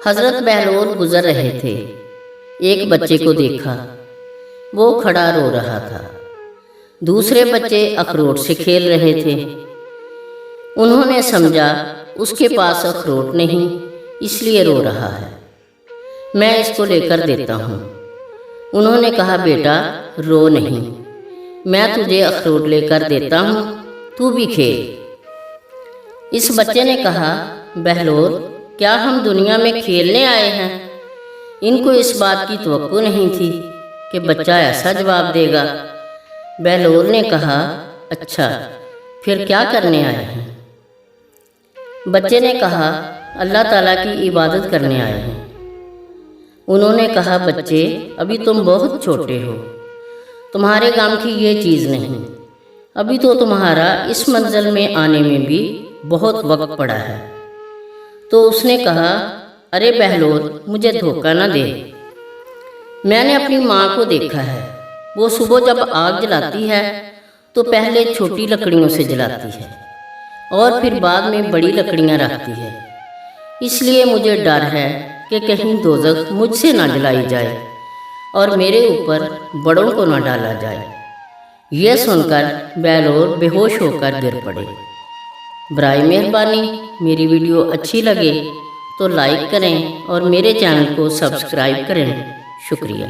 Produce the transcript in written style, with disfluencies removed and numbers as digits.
حضرت بہلول گزر رہے تھے، ایک بچے کو دیکھا، وہ کھڑا رو رہا تھا۔ دوسرے بچے اخروٹ سے کھیل رہے تھے۔ انہوں نے سمجھا اس کے پاس اخروٹ نہیں، اس لیے رو رہا ہے، میں اس کو لے کر دیتا ہوں۔ انہوں نے کہا بیٹا رو نہیں، میں تجھے اخروٹ لے کر دیتا ہوں، تو بھی کھیل۔ اس بچے نے کہا بہلول کیا ہم دنیا میں کھیلنے آئے ہیں؟ ان کو اس بات کی توقع نہیں تھی کہ بچہ ایسا جواب دے گا۔ بہلول نے کہا اچھا پھر کیا کرنے آئے ہیں؟ بچے نے کہا اللہ تعالیٰ کی عبادت کرنے آئے ہیں۔ انہوں نے کہا بچے ابھی تم بہت چھوٹے ہو، تمہارے کام کی یہ چیز نہیں، ابھی تو تمہارا اس منزل میں آنے میں بھی بہت وقت پڑا ہے۔ تو اس نے کہا ارے بہلول مجھے دھوکہ نہ دے، میں نے اپنی ماں کو دیکھا ہے، وہ صبح جب آگ جلاتی ہے تو پہلے چھوٹی لکڑیوں سے جلاتی ہے اور پھر بعد میں بڑی لکڑیاں رکھتی ہے، اس لیے مجھے ڈر ہے کہ کہیں دوزخ مجھ سے نہ جلائی جائے اور میرے اوپر بڑوں کو نہ ڈالا جائے۔ یہ سن کر بہلول بے ہوش ہو کر گر پڑے۔ برائے مہربانی میری ویڈیو اچھی لگے تو لائک کریں اور میرے چینل کو سبسکرائب کریں۔ شکریہ۔